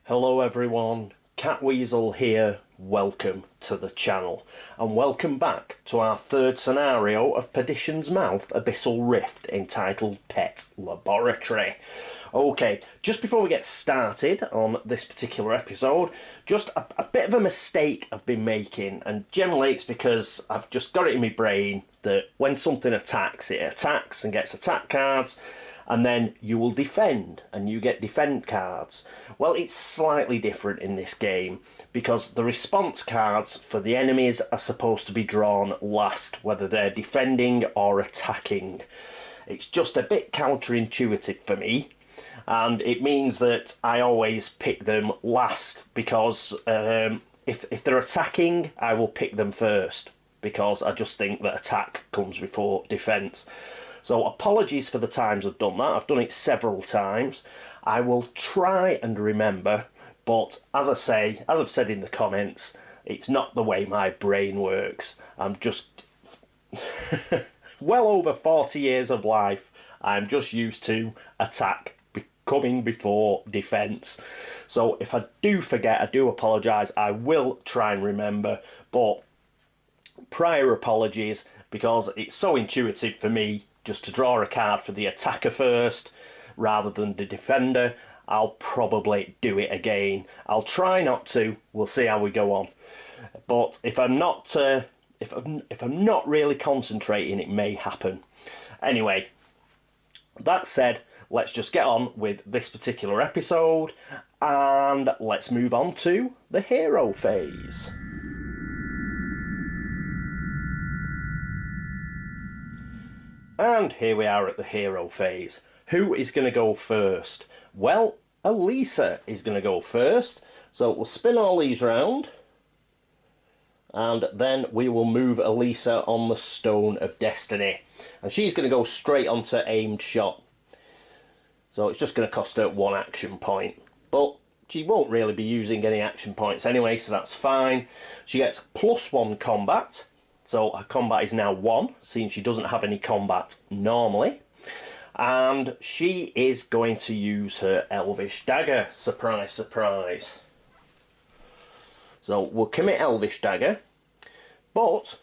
Hello everyone, Catweazle here, welcome to the channel, and welcome back to our third scenario of Perdition's Mouth Abyssal Rift, entitled Pet Laboratory. Okay, just before we get started on this particular episode, just a bit of a mistake I've been making, and generally it's because I've just got it in my brain that when something attacks, it attacks and gets attack cards, and then you will defend and you get defend cards. Well, it's slightly different in this game because the response cards for the enemies are supposed to be drawn last, whether they're defending or attacking. It's just a bit counterintuitive for me, and it means that I always pick them last because if they're attacking, I will pick them first because I just think that attack comes before defense. So apologies for the times I've done that. I've done it several times. I will try and remember, but as I've said in the comments, it's not the way my brain works. I'm just well over 40 years of life. I'm just used to attack coming before defense. So if I do forget, I do apologize. I will try and remember, but prior apologies because it's so intuitive for me just to draw a card for the attacker first rather than the defender. I'll probably do it again. I'll try not to. We'll see how we go on. But if I'm not if I'm not really concentrating, it may happen. Anyway, that said, let's just get on with this particular episode and let's move on to the hero phase. And here we are at the hero phase. Who is going to go first? Well, Elisa is going to go first. So we'll spin all these round. And then we will move Elisa on the Stone of Destiny. And she's going to go straight onto aimed shot. So it's just going to cost her 1 action point. But she won't really be using any action points anyway, so that's fine. She gets +1 combat. So her combat is now 1, seeing she doesn't have any combat normally. And she is going to use her Elvish Dagger. Surprise, surprise. So we'll commit Elvish Dagger. But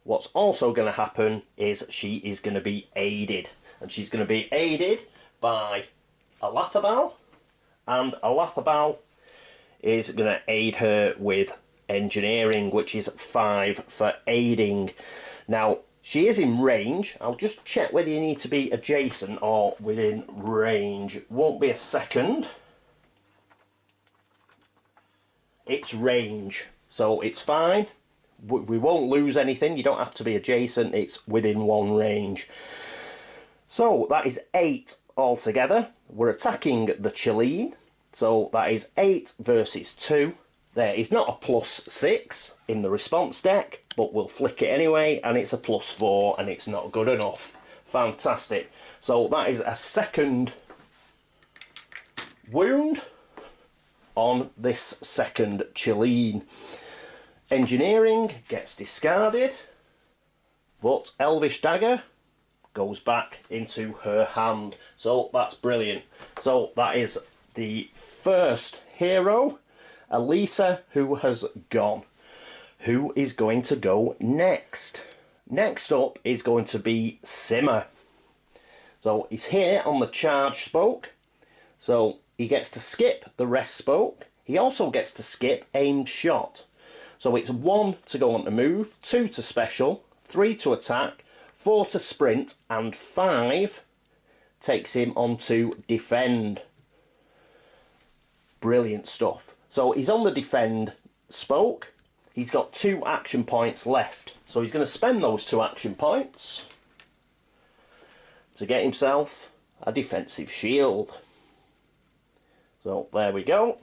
what's also going to happen is she is going to be aided. And she's going to be aided by Alathabal. And Alathabal is going to aid her with engineering, which is 5 for aiding. Now she is in range. I'll just check whether you need to be adjacent or within range. Won't be a second. It's range, so it's fine. We won't lose anything. You don't have to be adjacent. It's within 1 range. So that is 8 altogether. We're attacking the Chileen, so that is 8 versus 2. There is not a +6 in the response deck, but we'll flick it anyway, and it's a +4, and it's not good enough. Fantastic. So that is a second wound on this second Chileen. Engineering gets discarded, but Elvish Dagger goes back into her hand. So that's brilliant. So that is the first hero, Elisa, who has gone. Who is going to go next? Next up is going to be Simmer. So he's here on the charge spoke. So he gets to skip the rest spoke. He also gets to skip aimed shot. So it's 1 to go on to move, 2 to special, 3 to attack, 4 to sprint, and 5 takes him on to defend. Brilliant stuff. So he's on the defend spoke. He's got 2 action points left. So he's going to spend those 2 action points to get himself a defensive shield. So there we go.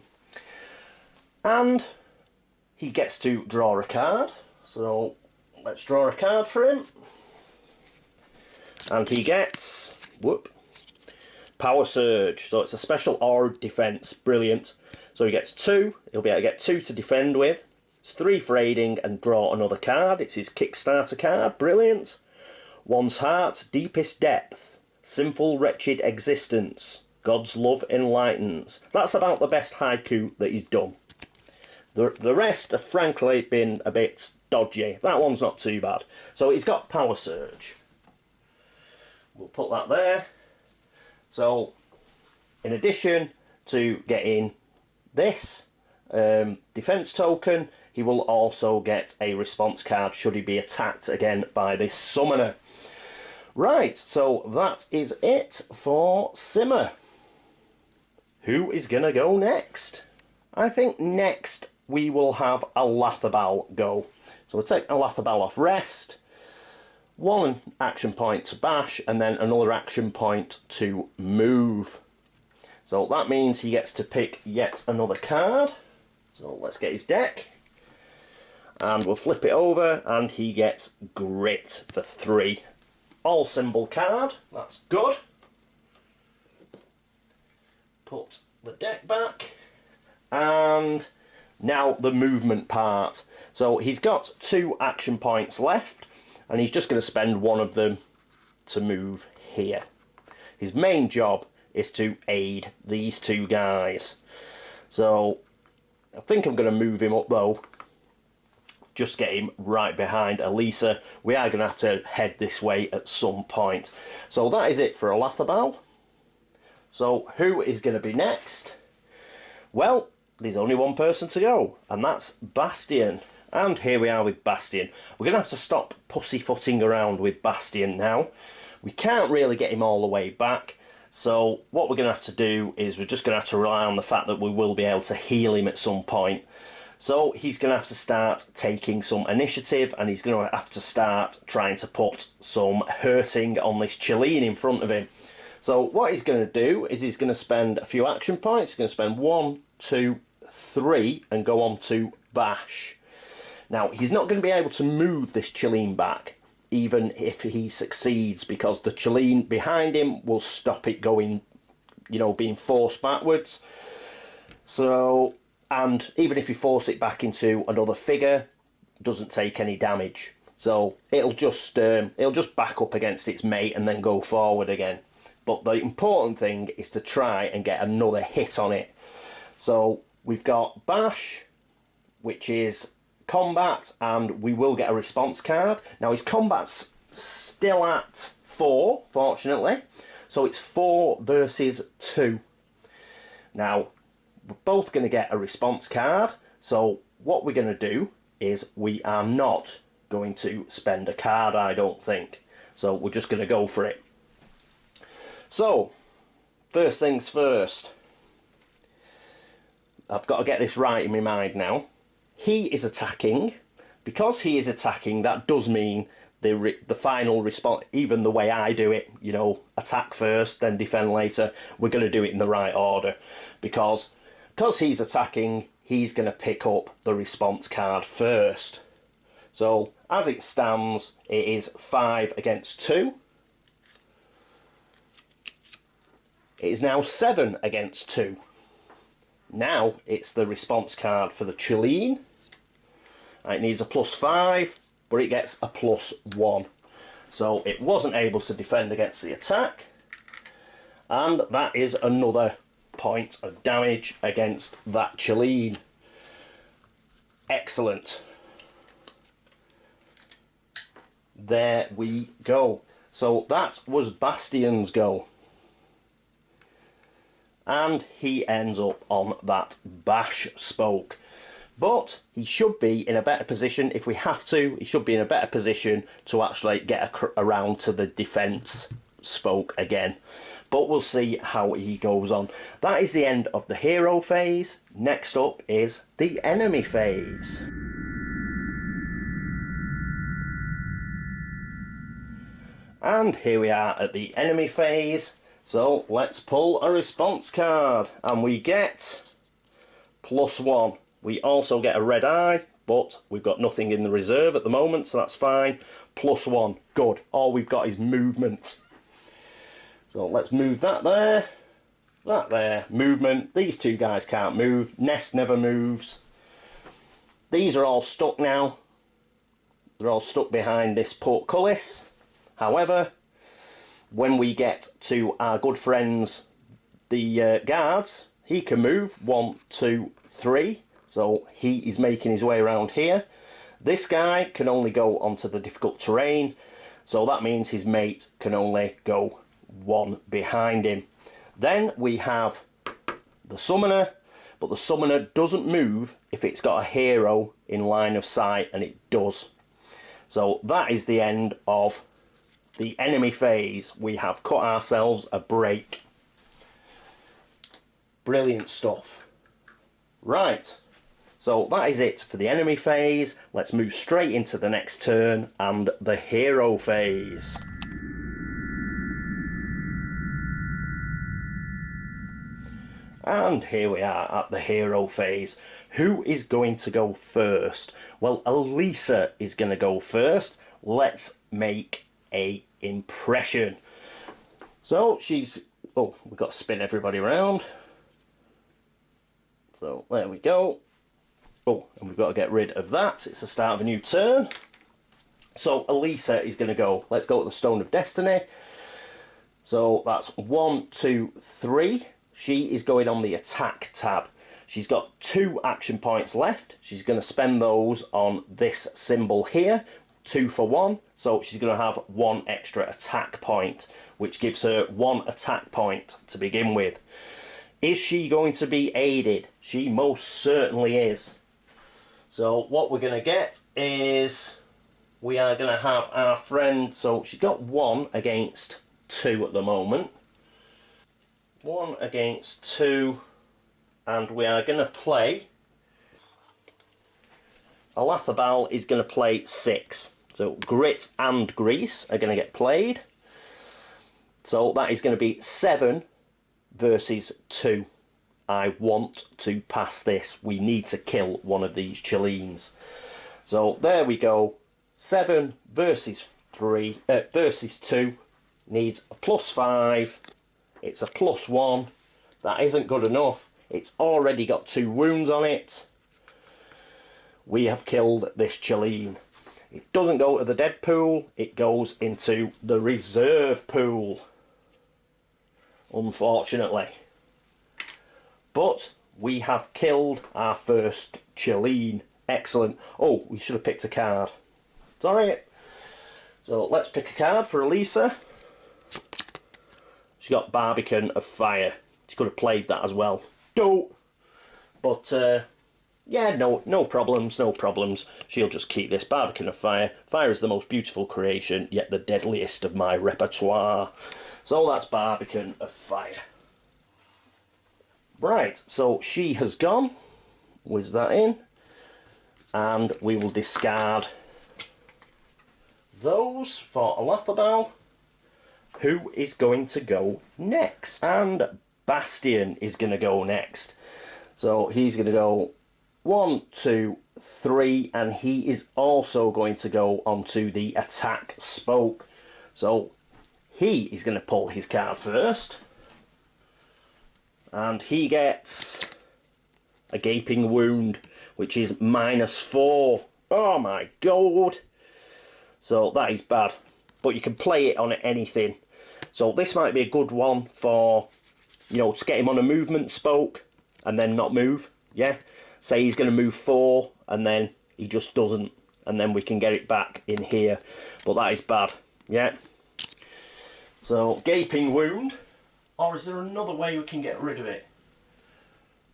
And he gets to draw a card. So let's draw a card for him. And he gets, Power Surge. So it's a special or defense. Brilliant. So he gets 2. He'll be able to get 2 to defend with. It's 3 for aiding and draw another card. It's his Kickstarter card. Brilliant. One's Heart, Deepest Depth. Sinful Wretched Existence. God's love enlightens. That's about the best haiku that he's done. The rest have frankly been a bit dodgy. That one's not too bad. So he's got Power Surge. We'll put that there. So in addition to getting this defense token, he will also get a response card should he be attacked again by this summoner. Right, so that is it for Simmer. Who is going to go next? I think next we will have Alathabal go. So we'll take Alathabal off rest, one action point to bash, and then another action point to move. So that means he gets to pick yet another card. So let's get his deck. And we'll flip it over, and he gets Grit for 3. All symbol card, that's good. Put the deck back. And now the movement part. So he's got 2 action points left, and he's just going to spend one of them to move here. His main job is to aid these 2 guys. So I think I'm going to move him up though. Just get him right behind Elisa. We are going to have to head this way at some point. So that is it for Alathabal. So who is going to be next? Well, there's only one person to go, and that's Bastion. And here we are with Bastion. We're going to have to stop pussyfooting around with Bastion now. We can't really get him all the way back. So what we're going to have to do is we're just going to have to rely on the fact that we will be able to heal him at some point. So he's going to have to start taking some initiative, and he's going to have to start trying to put some hurting on this Chilean in front of him. So what he's going to do is he's going to spend a few action points. He's going to spend 1, 2, 3 and go on to bash. Now he's not going to be able to move this Chilean back even if he succeeds, because the Chilean behind him will stop it going, you know, being forced backwards. So, and even if you force it back into another figure, it doesn't take any damage. So it'll just back up against its mate and then go forward again. But the important thing is to try and get another hit on it. So we've got bash, which is combat, and we will get a response card. Now his combat's still at 4, fortunately. So it's 4 versus 2. Now, we're both going to get a response card. So what we're going to do is we are not going to spend a card, I don't think. So we're just going to go for it. So, first things first. I've got to get this right in my mind now. He is attacking. Because he is attacking, that does mean the final response, even the way I do it, you know, attack first, then defend later, we're going to do it in the right order. Because he's attacking, he's going to pick up the response card first. So, as it stands, it is 5 against 2. It is now 7 against 2. Now it's the response card for the Chilean. It needs a +5, but it gets a +1. So it wasn't able to defend against the attack. And that is another point of damage against that Chilean. Excellent. There we go. So that was Bastion's go. And he ends up on that bash spoke. But he should be in a better position, if we have to, he should be in a better position to actually get around to the defence spoke again. But we'll see how he goes on. That is the end of the hero phase. Next up is the enemy phase. And here we are at the enemy phase. So let's pull a response card, and we get +1. We also get a red eye, but we've got nothing in the reserve at the moment, so that's fine. +1, good. All we've got is movement. So let's move that there, movement. These 2 guys can't move. Nest never moves. These are all stuck now. They're all stuck behind this portcullis. However, when we get to our good friend's the guards, he can move 1, 2, 3. So he is making his way around here. This guy can only go onto the difficult terrain. So that means his mate can only go 1 behind him. Then we have the summoner, but the summoner doesn't move if it's got a hero in line of sight, and it does. So that is the end of the enemy phase. We have cut ourselves a break. Brilliant stuff. Right, so that is it for the enemy phase. Let's move straight into the next turn and the hero phase. And here we are at the hero phase. Who is going to go first? Well, Elisa is going to go first. Let's make a impression. So she's... oh, we've got to spin everybody around. So there we go. Oh, and we've got to get rid of that. It's the start of a new turn. So Elisa is going to go. Let's go to the Stone of Destiny. So that's 1, 2, 3. She is going on the attack tab. She's got 2 action points left. She's going to spend those on this symbol here. 2 for 1. So she's going to have 1 extra attack point, which gives her 1 attack point to begin with. Is she going to be aided? She most certainly is. So what we're going to get is we are going to have our friend. So she's got 1 against 2 at the moment. 1 against 2, and we are going to play. Alathabal is going to play 6. So Grit and Grease are going to get played. So that is going to be 7 versus 2. I want to pass this. We need to kill one of these Chillines. So there we go. 7 versus 3 versus 2 needs a +5. It's a +1. That isn't good enough. It's already got 2 wounds on it. We have killed this Chilline. It doesn't go to the dead pool. It goes into the reserve pool. Unfortunately. But we have killed our first Chilline. Excellent. Oh, we should have picked a card. Sorry. So let's pick a card for Elisa. She got Barbican of Fire. She could have played that as well. No. But, yeah, no problems, no problems. She'll just keep this Barbican of Fire. Fire is the most beautiful creation, yet the deadliest of my repertoire. So that's Barbican of Fire. Right, so she has gone. Whiz that in. And we will discard those for Alathabal. Who is going to go next? And Bastion is going to go next. So he's going to go 1, 2, 3, and he is also going to go onto the attack spoke. So he is going to pull his card first. And he gets a Gaping Wound, which is -4. Oh my god. So that is bad. But you can play it on anything. So this might be a good one for, you know, to get him on a movement spoke and then not move. Yeah. Say he's going to move 4 and then he just doesn't. And then we can get it back in here. But that is bad. Yeah. So Gaping Wound. Or is there another way we can get rid of it?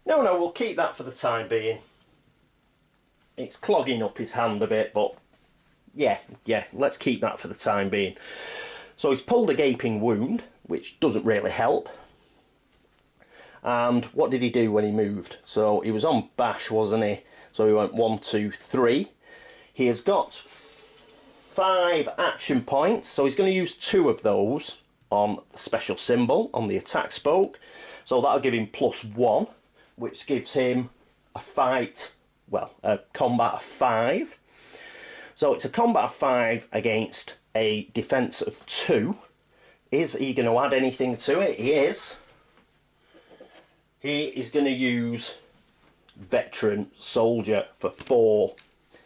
No, we'll keep that for the time being. It's clogging up his hand a bit, but yeah, let's keep that for the time being. So he's pulled a Gaping Wound, which doesn't really help. And what did he do when he moved? So he was on Bash, wasn't he? So he went 1, 2, 3. He has got 5 action points, so he's going to use 2 of those on the special symbol, on the attack spoke. So that'll give him +1, which gives him a fight, well, a combat of 5. So it's a combat of 5 against a defense of 2. Is he going to add anything to it? He is. He is going to use Veteran Soldier for 4.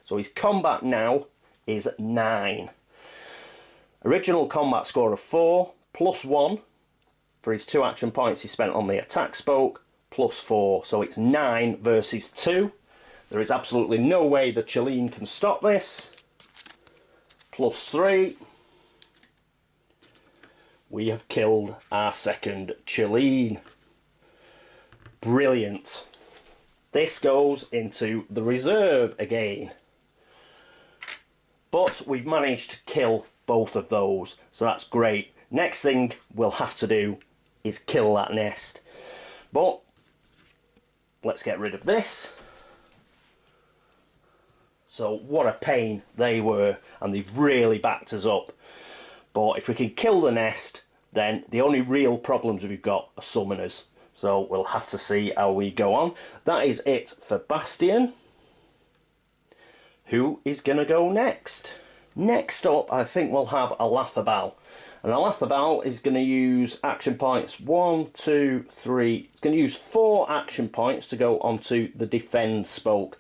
So his combat now is 9. Original combat score of 4, +1. for his 2 action points he spent on the attack spoke, +4. So it's 9 versus 2. There is absolutely no way the Chelene can stop this. +3. We have killed our second Chelene. Brilliant. This goes into the reserve again. But we've managed to kill both of those, so that's great. Next thing we'll have to do is kill that nest. But let's get rid of this. So what a pain they were, and they've really backed us up. But if we can kill the nest, then the only real problems we've got are summoners. So we'll have to see how we go on. That is it for Bastion. Who is going to go next? Next up, I think we'll have Abyssal. And Abyssal is going to use action points 1, 2, 3. It's going to use 4 action points to go onto the defend spoke.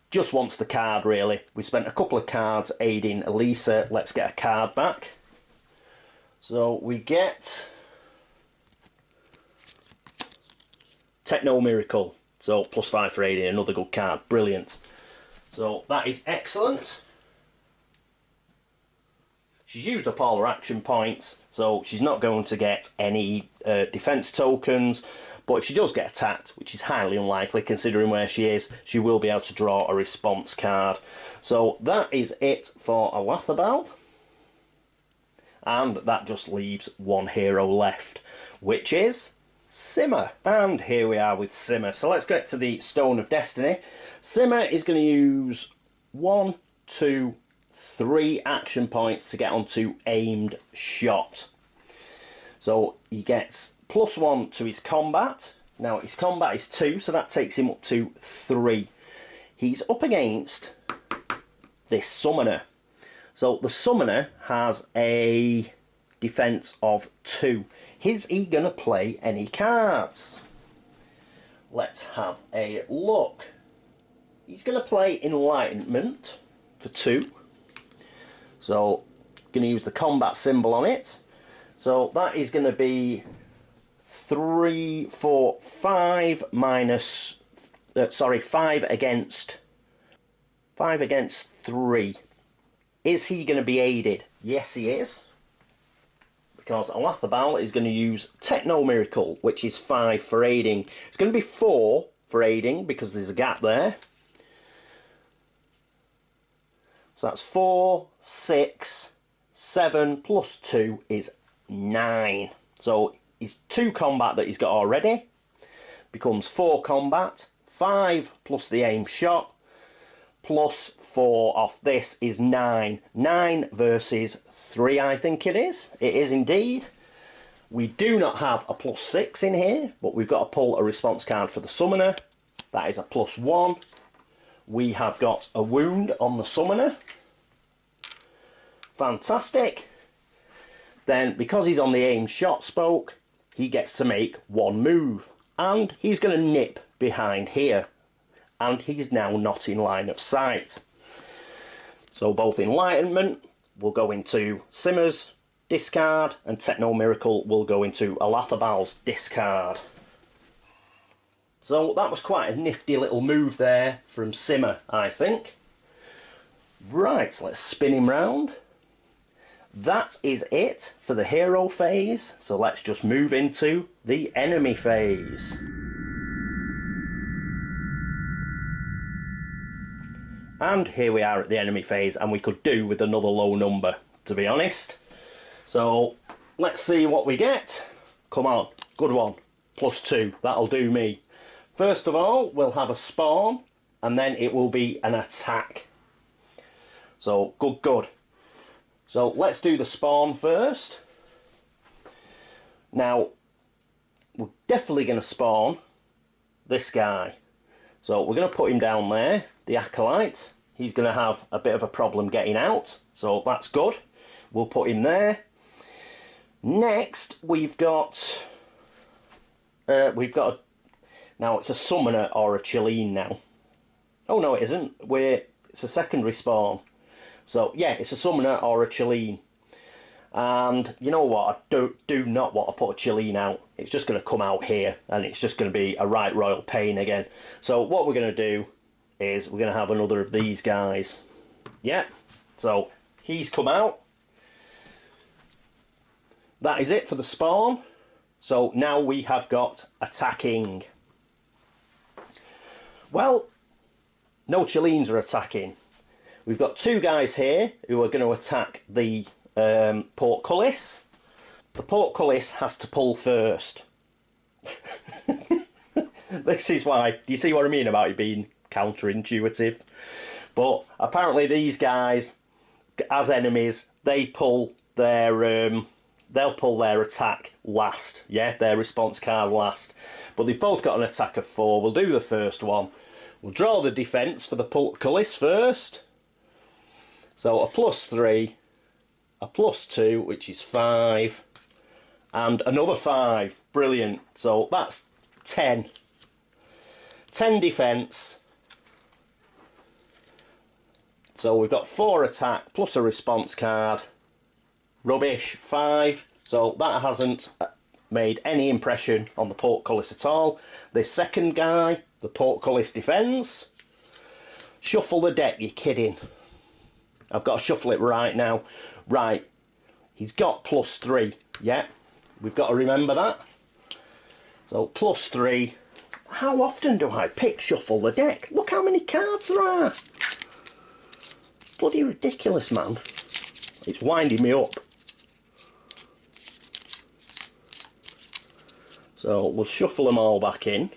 Just wants the card, really. We spent a couple of cards aiding Elisa. Let's get a card back. So we get Techno Miracle. So +5 for aiding, another good card. Brilliant. So that is excellent. She's used up all her action points, so she's not going to get any defense tokens. But if she does get attacked, which is highly unlikely considering where she is, she will be able to draw a response card. So that is it for Abyssal. And that just leaves one hero left, which is Simmer. And here we are with Simmer. So let's get to the Stone of Destiny. Simmer is going to use 1, 2, 3 action points to get onto aimed shot. So he gets +1 to his combat. Now his combat is 2, so that takes him up to 3. He's up against this summoner. So the summoner has a defense of 2. Is he going to play any cards? Let's have a look. He's going to play Enlightenment for 2. So going to use the combat symbol on it. So that is going to be 3, 4, 5 minus... sorry, 5 against 3. Is he going to be aided? Yes, he is. Because Abyssal is going to use Techno Miracle, which is 5 for aiding. It's going to be 4 for aiding because there's a gap there. So that's 4, 6, 7 plus 2 is 9. So his 2 combat that he's got already becomes 4 combat, 5 plus the aim shot, plus 4 off this is 9. 9 versus 3, I think it is. It is indeed. We do not have a +6 in here, but we've got to pull a response card for the summoner. That is a +1. We have got a wound on the summoner. Fantastic. Then, because he's on the aim shot spoke, he gets to make 1 move. And he's going to nip behind here. And he's now not in line of sight. So both Enlightenment will go into Simmer's discard, and Techno Miracle will go into Abyssal discard. So that was quite a nifty little move there from Simmer, I think. Right, let's spin him round. That is it for the hero phase, so let's just move into the enemy phase. And here we are at the enemy phase, and we could do with another low number, to be honest. So let's see what we get. Come on, good one. +2, that'll do me. First of all, we'll have a spawn, and then it will be an attack. So, good. So let's do the spawn first. Now, we're definitely going to spawn this guy. So we're going to put him down there, the acolyte. He's going to have a bit of a problem getting out, so that's good. We'll put him there. Next, we've got now it's a summoner or a Chelene now. Oh no, it isn't. It's a secondary spawn. So yeah, it's a summoner or a Chelene. And you know what, I do not want to put a Chileen out. It's just going to come out here and it's just going to be a right royal pain again. So what we're going to do is we're going to have another of these guys. Yeah, so he's come out. That is it for the spawn. So now we have got attacking. Well, no Chileens are attacking. We've got two guys here who are going to attack the portcullis. The portcullis has to pull first. This is why. Do you see what I mean about it being counterintuitive? But apparently these guys, as enemies, they pull their they'll pull their attack last. Yeah, their response card last. But they've both got an attack of 4. We'll do the first one. We'll draw the defence for the portcullis first. So a +3, a +2, which is 5, and another 5. Brilliant. So that's 10. 10 defence. So we've got 4 attack plus a response card. Rubbish. 5. So that hasn't made any impression on the portcullis at all. This second guy, the portcullis defends. Shuffle the deck, you're kidding. I've got to shuffle it right now. Right, he's got +3. Yeah, we've got to remember that. So +3. How often do I pick shuffle the deck? Look how many cards there are. Bloody ridiculous, man. It's winding me up. So we'll shuffle them all back in.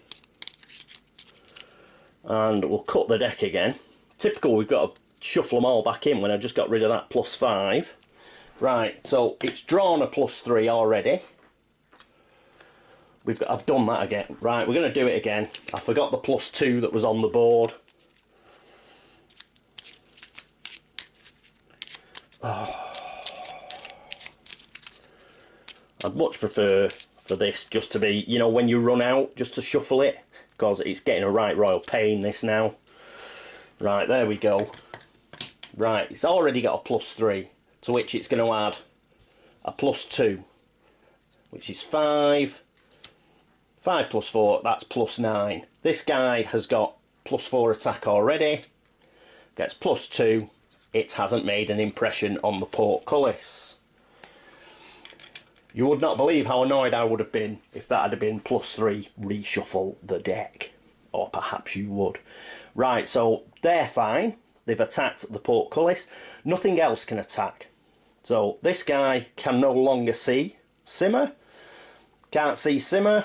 And we'll cut the deck again. Typical, we've got to shuffle them all back in when I just got rid of that +5. Right, so it's drawn a +3 already. I've done that again. Right, we're going to do it again. I forgot the +2 that was on the board. Oh. I'd much prefer for this just to be, you know, when you run out, just to shuffle it, because it's getting a right royal pain, this now. Right, there we go. Right, it's already got a +3, to which it's going to add a +2, which is 5. 5 + 4, that's +9. This guy has got +4 attack already, gets +2. It hasn't made an impression on the portcullis. You would not believe how annoyed I would have been if that had been +3, reshuffle the deck. Or perhaps you would. Right, so they're fine. They've attacked the portcullis. Nothing else can attack. So this guy can no longer see Simmer. Can't see Simmer.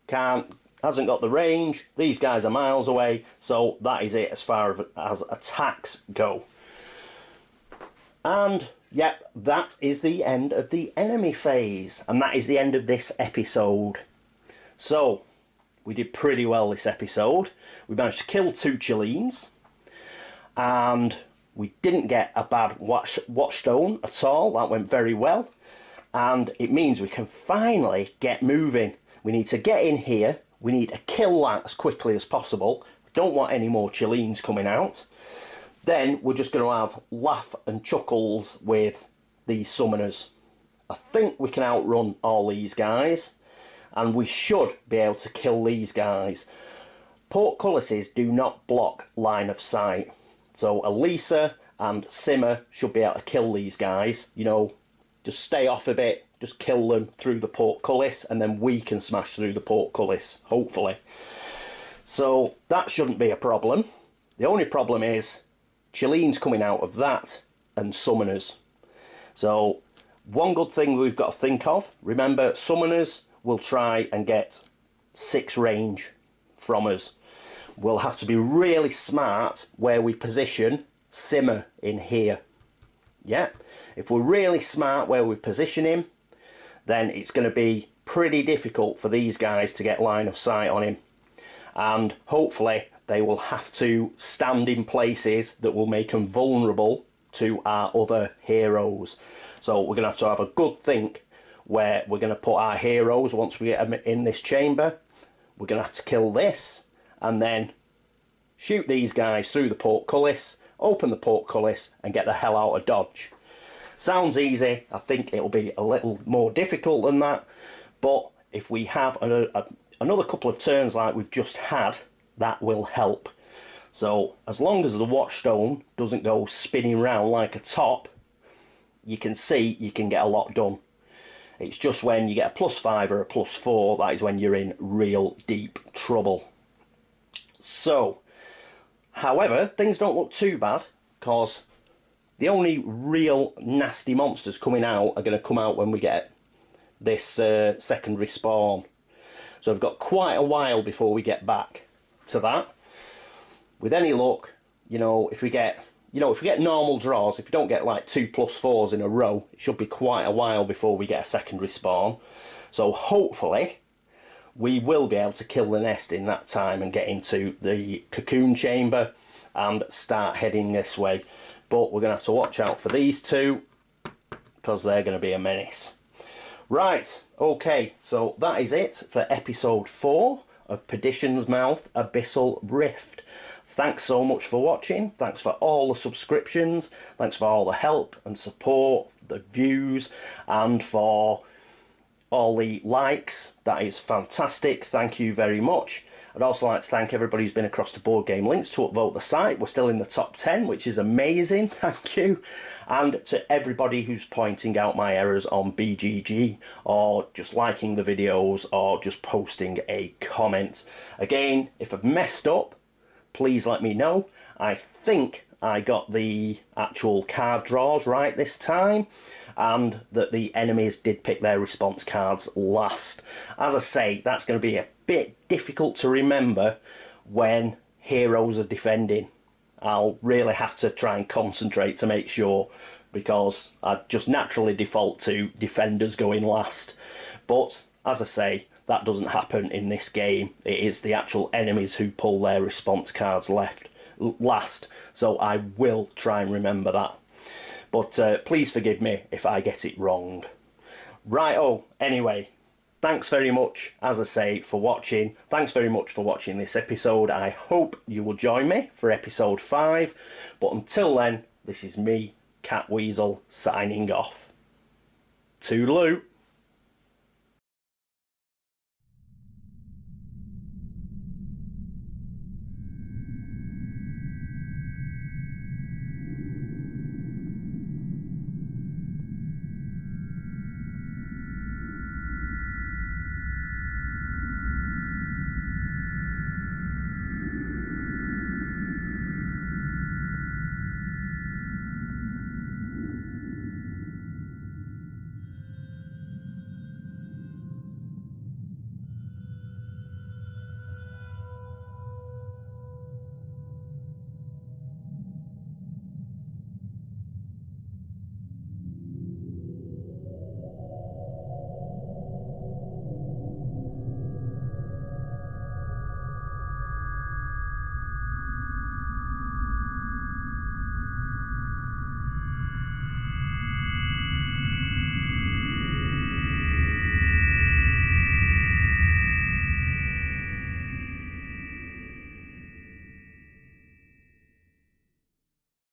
Hasn't got the range. These guys are miles away. So that is it as far as attacks go. And yep, that is the end of the enemy phase. And that is the end of this episode. So we did pretty well this episode. We managed to kill 2 Chileens. And we didn't get a bad watchstone at all. That went very well. And it means we can finally get moving. We need to get in here. We need to kill that as quickly as possible. We don't want any more Chileens coming out. Then we're just going to have laugh and chuckles with these summoners. I think we can outrun all these guys. And we should be able to kill these guys. Portcullises do not block line of sight. So Elisa and Simmer should be able to kill these guys. You know, just stay off a bit. Just kill them through the portcullis. And then we can smash through the portcullis, hopefully. So that shouldn't be a problem. The only problem is Chileens coming out of that and summoners. So one good thing we've got to think of. Remember, summoners will try and get 6 range from us. We'll have to be really smart where we position Simmer in here. Yeah, if we're really smart where we position him, then it's going to be pretty difficult for these guys to get line of sight on him. And hopefully they will have to stand in places that will make them vulnerable to our other heroes. So we're going to have a good think where we're going to put our heroes once we get them in this chamber. We're going to have to kill this and then shoot these guys through the portcullis, open the portcullis and get the hell out of Dodge. Sounds easy. I think it'll be a little more difficult than that, but if we have another couple of turns like we've just had, that will help. So as long as the watchstone doesn't go spinning round like a top, you can see you can get a lot done. It's just when you get a +5 or a +4, that is when you're in real deep trouble. So, however, things don't look too bad, because the only real nasty monsters coming out are going to come out when we get this secondary spawn. So we've got quite a while before we get back to that. With any luck, you know, if we get normal draws, if you don't get like 2 +4s in a row, it should be quite a while before we get a secondary spawn. So hopefully we will be able to kill the nest in that time and get into the cocoon chamber and start heading this way. But we're going to have to watch out for these two, because they're going to be a menace. Right, okay, so that is it for episode 4 of Perdition's Mouth Abyssal Rift. Thanks so much for watching. Thanks for all the subscriptions. Thanks for all the help and support, the views, and for all the likes. That is fantastic. Thank you very much. I'd also like to thank everybody who's been across to Board Game Links to upvote the site. We're still in the top 10, which is amazing. Thank you. And to everybody who's pointing out my errors on BGG, or just liking the videos, or just posting a comment. Again, if I've messed up, please let me know. I think I got the actual card draws right this time, and that the enemies did pick their response cards last. As I say, that's going to be a bit difficult to remember when heroes are defending. I'll really have to try and concentrate to make sure, because I just naturally default to defenders going last. But as I say, that doesn't happen in this game. It is the actual enemies who pull their response cards last. So I will try and remember that. But please forgive me if I get it wrong. Right-o, anyway, thanks very much, as I say, for watching. Thanks very much for watching this episode. I hope you will join me for episode 5. But until then, this is me, Catweazle, signing off. Toodaloo.